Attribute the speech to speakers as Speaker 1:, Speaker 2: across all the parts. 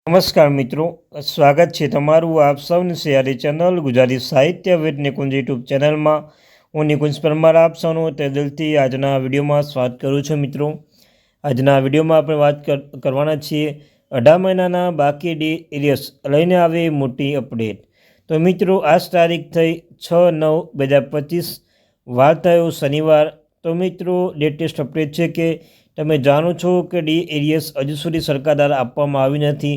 Speaker 1: નમસ્કાર મિત્રો, સ્વાગત છે તમારું આપ સૌની સિયારી ચેનલ ગુજરાતી સાહિત્ય વિદ નિકુંજ યુટ્યુબ ચેનલમાં. હું નિકુંજ પરમાર આપ સૌનું તે દિલથી આજના વિડીયોમાં સ્વાગત કરું છું. મિત્રો, આજના વિડીયોમાં આપણે વાત કરવાના છીએ 18 મહિનાના બાકી ડી-એરિયર્સ લઈને આવી મોટી અપડેટ. તો મિત્રો, આજ તારીખ થઈ 6/9/2025, વાર થયો શનિવાર. તો મિત્રો, લેટેસ્ટ અપડેટ છે કે તમે જાણો છો કે ડી-એરિયર્સ હજુ સુધી સરકાર દ્વારા આપવામાં આવી નથી.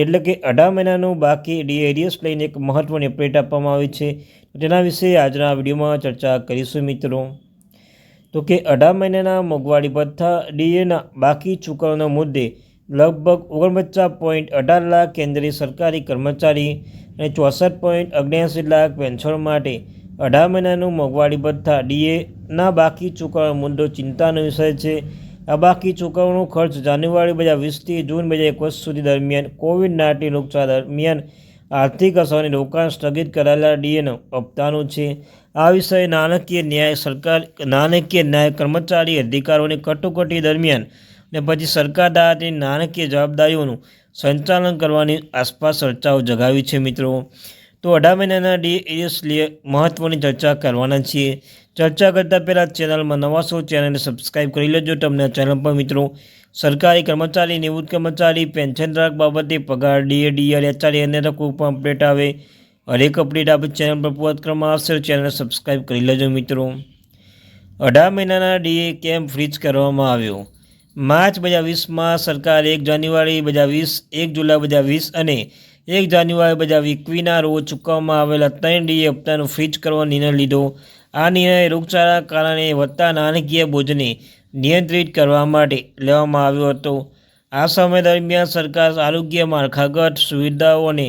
Speaker 1: એટલે કે 18 મહિનાનું બાકી ડી-એરિયર્સ લઈને એક મહત્ત્વની અપડેટ આપવામાં આવી છે. તેના વિશે આજના વિડીયોમાં ચર્ચા કરીશું. મિત્રો, તો કે 18 મહિનાના મોંઘવારી ભથ્થા ડીએના બાકી ચૂકવવાના મુદ્દે લગભગ 49.18 લાખ કેન્દ્રીય સરકારી કર્મચારી અને 64.79 લાખ પેન્શનરો માટે 18 મહિનાનું મોંઘવારી ભથ્થા ડીએના બાકી ચૂકવવાનો મુદ્દો ચિંતાનો વિષય છે. આ બાકી ચૂકવવાનો ખર્ચ જાન્યુઆરી 2020થી જૂન 2021 સુધી દરમિયાન કોવિડ-19 રોગચાળા દરમિયાન આર્થિક અસરને રોકાણ સ્થગિત કરાયેલા ડીએના હપ્તાનું છે. આ વિષય નાણાકીય ન્યાય કર્મચારી અધિકારોની કટોકટી દરમિયાન અને પછી સરકાર દ્વારા તેની નાણાકીય જવાબદારીઓનું સંચાલન કરવાની આસપાસ ચર્ચાઓ જગાવી છે. મિત્રો, તો 18 મહિનાના ડી-એરિયર્સ મહત્ત્વની ચર્ચા કરવાના છીએ. ચર્ચા કરતાં પહેલાં ચેનલમાં નવા છો, ચેનલને સબસ્ક્રાઈબ કરી લેજો. તમને ચેનલ પર મિત્રો સરકારી કર્મચારી, નિવૃત્ત કર્મચારી, પેન્શનધારક બાબતે પગાર, ડીએ, ડીઆર, એચઆરએ અને કોઈ પણ અપડેટ આવે, હરેક અપડેટ આપણી ચેનલ પર પોસ્ટ કરવામાં આવશે. ચેનલને સબસ્ક્રાઈબ કરી લેજો. મિત્રો, 18 મહિનાના ડીએ કેમ ફ્રીઝ કરવામાં આવ્યો? માર્ચ 2020માં સરકારે 1 જાન્યુઆરી 2020, 1 જુલાઈ 2020 અને 1 જાન્યુઆરી 2021ના રોજ ચૂકવવામાં આવેલા 3 ડીએ હપ્તાનું ફ્રીઝ કરવાનો નિર્ણય લીધો. આ નિર્ણય રોગચાળાના કારણે વધતા નાણાકીય બોજને નિયંત્રિત કરવા માટે લેવામાં આવ્યો હતો. આ સમય દરમિયાન સરકાર આરોગ્ય, માળખાગત સુવિધાઓ અને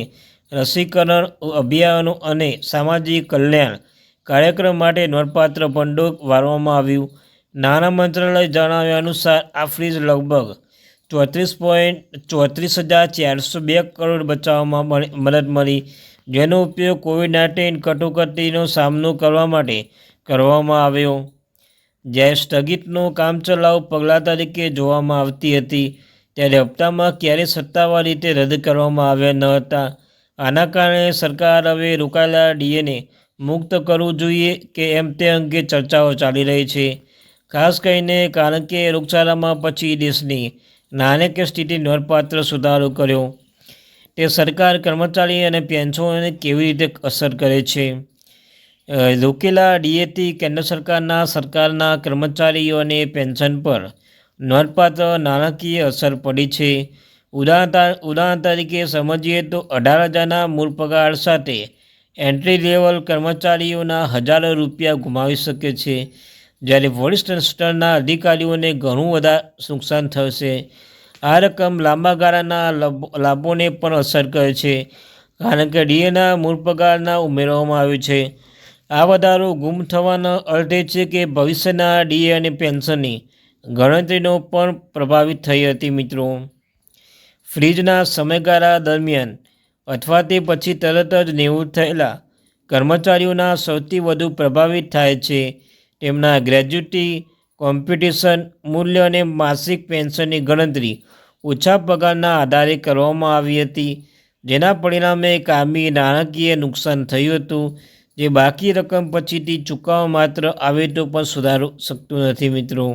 Speaker 1: રસીકરણ અભિયાનો અને સામાજિક કલ્યાણ કાર્યક્રમ માટે નોંધપાત્ર ભંડોળ વાળવામાં આવ્યું. નાણાં મંત્રાલય જણાવ્યા અનુસાર આ ફ્રીઝ લગભગ 34,402 કરોડ બચાવવામાં મદદ મળી, જેનો ઉપયોગ કોવિડ-19 કટોકટીનો સામનો કરવા માટે કરવામાં આવ્યો. જ્યારે સ્થગિતનો કામચલાઉ પગલાં તરીકે જોવામાં આવતી હતી, ત્યારે હપ્તામાં ક્યારેય સત્તાવાર રીતે રદ કરવામાં આવ્યા ન હતા. આના કારણે સરકાર હવે રોકાયેલા ડીએને મુક્ત કરવું જોઈએ કે એમ તે અંગે ચર્ચાઓ ચાલી રહી છે. ખાસ કરીને કારણ કે રોગચાળામાં પછી દેશની નાણાકીય સ્થિતિ નોંધપાત્ર સુધારો કર્યો. તે સરકાર, કર્મચારી અને પેન્શનરોને કેવી રીતે અસર કરે છે? રોકેલા ડીએથી કેન્દ્ર સરકારના કર્મચારીઓ અને પેન્શન પર નોંધપાત્ર નાણાકીય અસર પડી છે. ઉદાહરણ તરીકે સમજીએ તો 18,000ના મૂળ પગાર સાથે એન્ટ્રી લેવલ કર્મચારીઓના હજારો રૂપિયા ગુમાવી શકે છે, જ્યારે વરિષ્ઠ સ્તરના અધિકારીઓને ઘણું વધારે નુકસાન થશે. આ રકમ લાંબા ગાળાના લાભોને પણ અસર કરે છે, કારણ કે ડીએના મૂળ પગારના ઉમેરવામાં આવ્યું છે. આ વધારો ગુમ થવાનો અર્થ એ છે કે ભવિષ્યના ડીએ અને પેન્શનની ગણતરીનો પણ પ્રભાવિત થઈ હતી. મિત્રો, ફ્રીઝના સમયગાળા દરમિયાન અથવા તે પછી તરત જ નિવૃત્ત થયેલા કર્મચારીઓના સૌથી વધુ પ્રભાવિત થાય છે. તેમના ગ્રેજ્યુટી, કોમ્પ્યુટેશન મૂલ્ય અને માસિક પેન્શનની ગણતરી ઓછા પગારના આધારે કરવામાં આવી હતી, જેના પરિણામે કાયમી નાણાકીય નુકસાન થયું હતું, જે બાકી રકમ પછીથી ચૂકવવા માત્ર આવે તો પણ સુધારી શકતું નથી. મિત્રો,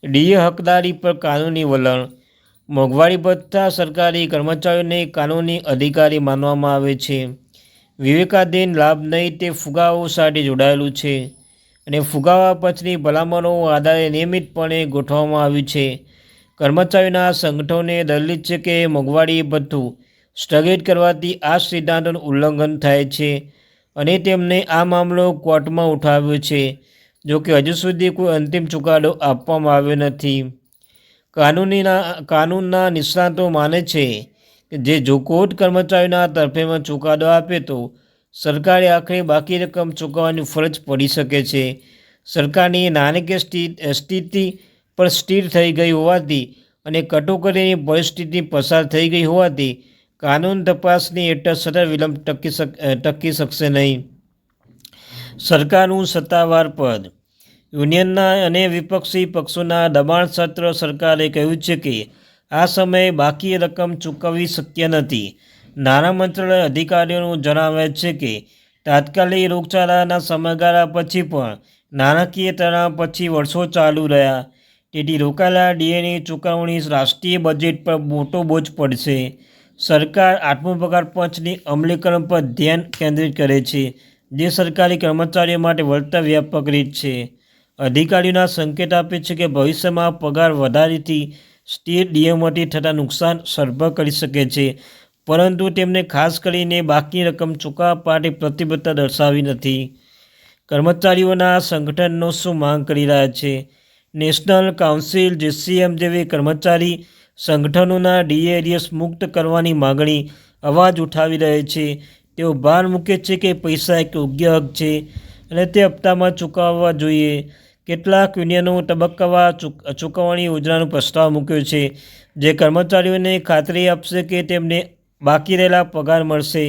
Speaker 1: ડીએ હકદારી પર કાનૂની વલણ. મોંઘવારી ભથ્થા સરકારી કર્મચારીઓને કાનૂની અધિકારી માનવામાં આવે છે. વિવેકાધીન લાભ નહીં, તે ફુગાવો સાથે જોડાયેલું છે અને ફુગાવા પછીની ભલામણો આધારે નિયમિતપણે ગોઠવવામાં આવ્યું છે. કર્મચારીઓના સંગઠનોને દલીલ છે કે મોંઘવારી ભથ્થું સ્થગિત કરવાથી આ સિદ્ધાંતોનું ઉલ્લંઘન થાય છે અને તેમને આ મામલો કોર્ટમાં ઉઠાવ્યો છે. જોકે હજુ સુધી કોઈ અંતિમ ચુકાદો આપવામાં આવ્યો નથી. કાનૂનના નિષ્ણાતો માને છે કે જો કોર્ટ કર્મચારીઓના તરફેણમાં ચુકાદો આપે તો સરકારે આખરે બાકી રકમ ચૂકવવાની ફરજ પડી શકે છે. સરકારની નાણાકીય સ્થિતિ પર સ્થિર થઈ ગઈ હોવાથી અને કટોકટીની પરિસ્થિતિ પસાર થઈ ગઈ હોવાથી કાનૂન તપાસની હેઠળ સતત વિલંબ ટકી શકશે નહીં. સરકારનું સત્તાવાર પદ. યુનિયનના અને વિપક્ષી પક્ષોના દબાણ સત્ર સરકારે કહ્યું છે કે આ સમયે બાકી રકમ ચૂકવવી શક્ય નથી. નાણાં મંત્રાલય અધિકારીઓનું જણાવે છે કે તાત્કાલિક રોગચાળાના સમયગાળા પછી પણ નાણાકીય તણાવ પછી વર્ષો ચાલુ રહ્યા. તેથી રોકાયેલા ડીએની ચૂકવણી રાષ્ટ્રીય બજેટ પર મોટો બોજ પડશે. સરકાર આત્મપગાર પંચની અમલીકરણ પર ધ્યાન કેન્દ્રિત કરે છે, જે સરકારી કર્મચારીઓ માટે વળતર વ્યાપક રીત છે. અધિકારીઓના સંકેત આપે છે કે ભવિષ્યમાં પગાર વધારીથી સ્ટેટ ડીએમાંથી થતા નુકસાન સરભર કરી શકે છે, પરંતુ તેમને ખાસ કરીને બાકી રકમ ચૂકવવા માટે પ્રતિબદ્ધતા દર્શાવી નથી. કર્મચારીઓના સંગઠનો શું માંગ કરી રહ્યા છે? નેશનલ કાઉન્સિલ JCM જેવી કર્મચારી સંગઠનોના ડીએરિયસ મુક્ત કરવાની માગણી અવાજ ઉઠાવી રહી છે. તેઓ ભાર મૂકે છે કે પૈસા એક યોગ્ય હક છે અને તે હપ્તામાં ચૂકવવા જોઈએ. કેટલાક યુનિયનો તબક્કાવાર ચૂકવણી યોજનાનો પ્રસ્તાવ મૂક્યો છે, જે કર્મચારીઓને ખાતરી આપશે કે તેમને બાકી રહેલા પગાર મળશે.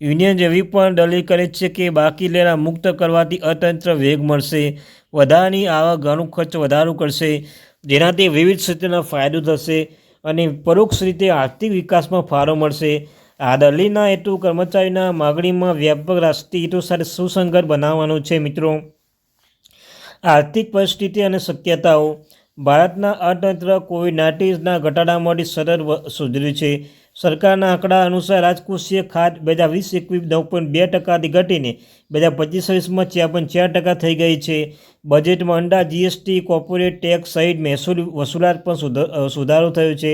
Speaker 1: યુનિયન એવી પણ દલીલ કરે છે કે બાકી રહેલા મુક્ત કરવાથી અર્થતંત્ર વેગ મળશે, વધારાની આવક ઘણું ખર્ચ વધારો કરશે, જેનાથી વિવિધ ક્ષેત્રોના ફાયદો થશે અને પરોક્ષ રીતે આર્થિક વિકાસમાં ફાળો મળશે. આ દલીલના હેતુ કર્મચારીના માગણીમાં વ્યાપક રાષ્ટ્રીય હિતો સાથે સુસંગત બનાવવાનો છે. મિત્રો, આર્થિક પરિસ્થિતિ અને શક્યતાઓ. ભારતના અર્થતંત્ર કોવિડ-19ના ઘટાડામાંથી સતત સુધર્યું છે. સરકારના આંકડા અનુસાર રાજકોષીય ખાત 2020-21 9.2% ઘટીને 2025-26માં 4.4% થઈ ગઈ છે. બજેટમાં અંદાજ GST, કોર્પોરેટ ટેક્સ સહિત મહેસૂલ વસૂલાત પણ સુધારો થયો છે.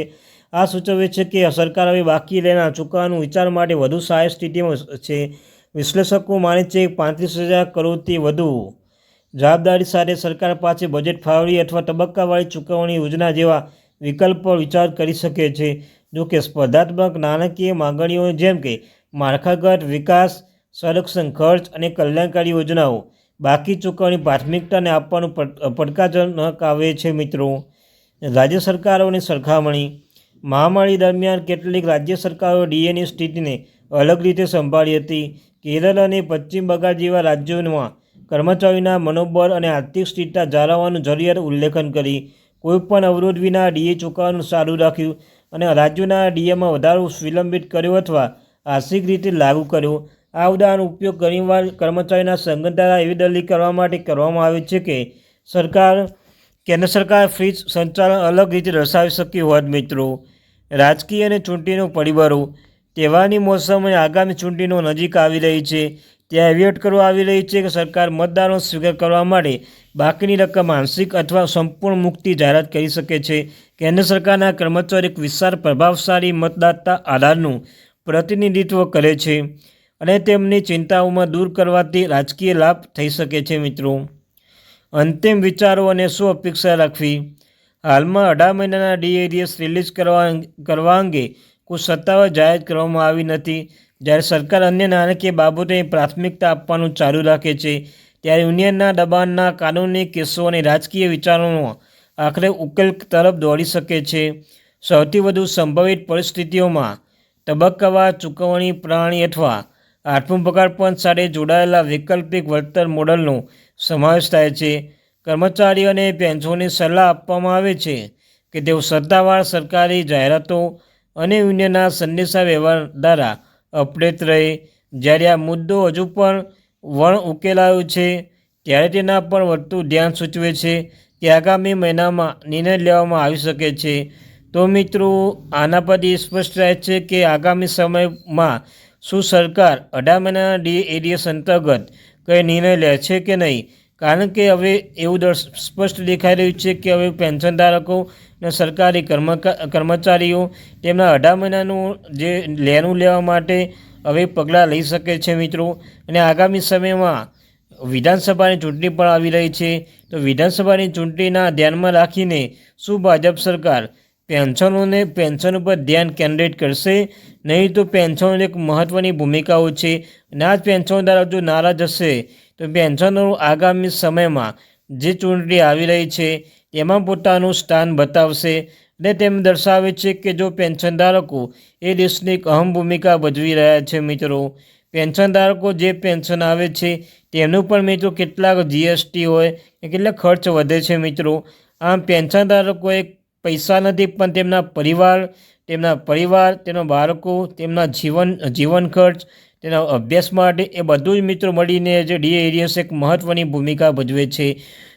Speaker 1: આ સૂચવે છે કે સરકાર હવે બાકી રહેલા ચૂકવવાનું વિચાર માટે વધુ સહાય સ્થિતિમાં છે. વિશ્લેષકો માને છે કે 35,000 કરોડથી વધુ જવાબદારી સાથે સરકાર પાસે બજેટ ફાળવણી અથવા તબક્કાવાળી ચૂકવણી યોજના જેવા વિકલ્પ પર વિચાર કરી શકે છે. જો કે સ્પર્ધાત્મક નાણાકીય માંગણીઓ જેમ કે માળખાગત વિકાસ, સંરક્ષણ ખર્ચ અને કલ્યાણકારી યોજનાઓ બાકી ચૂકવણી પ્રાથમિકતાને આપવાનું પડકારજનક આવે છે. મિત્રો, રાજ્ય સરકારોની સરખામણી. મહામારી દરમિયાન કેટલીક રાજ્ય સરકારો ડીએની સ્થિતિને અલગ રીતે સંભાળી હતી. કેરળ અને પશ્ચિમ બંગાળ જેવા રાજ્યોમાં કર્મચારીઓના મનોબળ અને આર્થિક સ્થિરતા જાળવવાનું જરૂરિયાત ઉલ્લેખન કરી. કોઈપણ અવરોધ વિના ડીએ ચૂકવવાનું ચાલુ રાખ્યું અને રાજ્યોના ડીએમાં વધારો વિલંબિત કર્યો અથવા આંશિક રીતે લાગુ કર્યો. આ ઉદાહરણનો ઉપયોગ ઘણીવાર કર્મચારીના સંગઠન દ્વારા એવી દલીલ કરવા માટે કરવામાં આવે છે કે કેન્દ્ર સરકાર ફ્રીજ સંચાલન અલગ રીતે દર્શાવી શક્યું હોત. મિત્રો, રાજકીય અને ચૂંટણીનો પરિબળો. તહેવારની મોસમ અને આગામી ચૂંટણીઓ નજીક આવી રહી છે, ત્યાં એવી અટકળો આવી રહી છે કે સરકાર મતદારોનો સ્વીકાર કરવા માટે બાકીની રકમ આંશિક અથવા સંપૂર્ણ મુક્તિ જાહેરાત કરી શકે છે. કેન્દ્ર સરકારના કર્મચારીઓ એક વિશાળ પ્રભાવશાળી મતદાતા આધારનું પ્રતિનિધિત્વ કરે છે અને તેમની ચિંતાઓમાં દૂર કરવાથી રાજકીય લાભ થઈ શકે છે. મિત્રો, અંતિમ વિચારો અને શું અપેક્ષા રાખવી. હાલમાં 18 મહિનાના ડીએરિયસ રિલીઝ કરવા અંગે કોઈ સત્તાવાર જાહેરાત કરવામાં આવી નથી. જ્યારે સરકાર અન્ય નાણાકીય બાબતોને પ્રાથમિકતા આપવાનું ચાલુ રાખે છે, ત્યારે યુનિયનના દબાણના કાનૂની કેસો અને રાજકીય વિચારોનો આખરે ઉકેલ તરફ દોડી શકે છે. સૌથી વધુ સંભવિત પરિસ્થિતિઓમાં તબક્કાવાર ચૂકવણી પ્રણાલી અથવા આત્મપગાર પંચ સાથે જોડાયેલા વૈકલ્પિક વળતર મોડલનો સમાવેશ થાય છે. કર્મચારીઓને પેન્શનની સલાહ આપવામાં આવે છે કે તેઓ સત્તાવાર સરકારી જાહેરાતો અને યુનિયનના સંદેશાવ્યવહાર દ્વારા અપડેટ રહે. જ્યારે આ મુદ્દો હજુ પણ વણ ઉકેલાયો છે, ત્યારે તેના પર વધતું ધ્યાન સૂચવે છે કે આગામી મહિનામાં નિર્ણય લેવામાં આવી શકે છે. તો મિત્રો, આના પરથી સ્પષ્ટ રહે છે કે આગામી સમયમાં શું સરકાર 18 મહિનાના ડીએરિયસ અંતર્ગત કંઈ નિર્ણય લે છે કે નહીં, કારણ કે હવે એવું સ્પષ્ટ દેખાઈ રહ્યું છે કે હવે પેન્શનધારકો અને સરકારી કર્મચારીઓ તેમના 18 મહિનાનું જે લેવા માટે હવે પગલાં લઈ શકે છે. મિત્રો, અને આગામી સમયમાં વિધાનસભાની ચૂંટણી પણ આવી રહી છે, તો વિધાનસભાની ચૂંટણીના ધ્યાનમાં રાખીને શું ભાજપ સરકાર પેન્શન ઉપર ધ્યાન કેન્દ્રિત કરશે? નહીં તો પેન્શનની એક મહત્ત્વની ભૂમિકાઓ છે અને આ જ પેન્શનધારક જો નારાજ હશે તો પેન્શનરો આગામી સમયમાં જે ચૂંટણી આવી રહી છે તેમાં પોતાનું સ્થાન બતાવશે અને તેમ દર્શાવે છે કે જો પેન્શનધારકો એ દેશની એક અહમ ભૂમિકા ભજવી રહ્યા છે. મિત્રો, પેન્શનધારકો જે પેન્શન આવે છે તેમનું પણ મિત્રો કેટલાક GST હોય કે કેટલાક ખર્ચ વધે છે. મિત્રો, આમ પેન્શનધારકોએ પૈસા નથી, પણ તેમના પરિવાર, તેમના બાળકો, તેમના જીવન ખર્ચ, તેના અભ્યાસ માટે એ બધું જ મિત્રો મળીને જે ડીએ એરિયર્સ એક મહત્ત્વની ભૂમિકા ભજવે છે.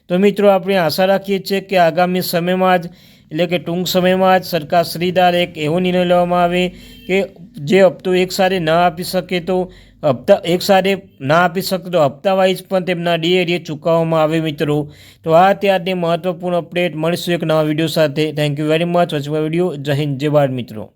Speaker 1: તો મિત્રો આપણે આશા રાખીએ છીએ કે આગામી સમયમાં જ એટલે કે ટૂંક સમયમાં જ સરકારશ્રી દ્વારા એક એવો નિર્ણય લેવામાં આવે કે જે હપ્તો એકસાથે ના આપી શકે તો હપ્તા વાઇઝ પણ તેમના ડીએ એરિયર ચૂકવવામાં આવે મિત્રો. તો આ ત્યારની મહત્ત્વપૂર્ણ અપડેટ. મળીશું એક નવા વિડીયો સાથે. Thank you very much. Watch my video. જય હિન્દ, જય ભારત મિત્રો.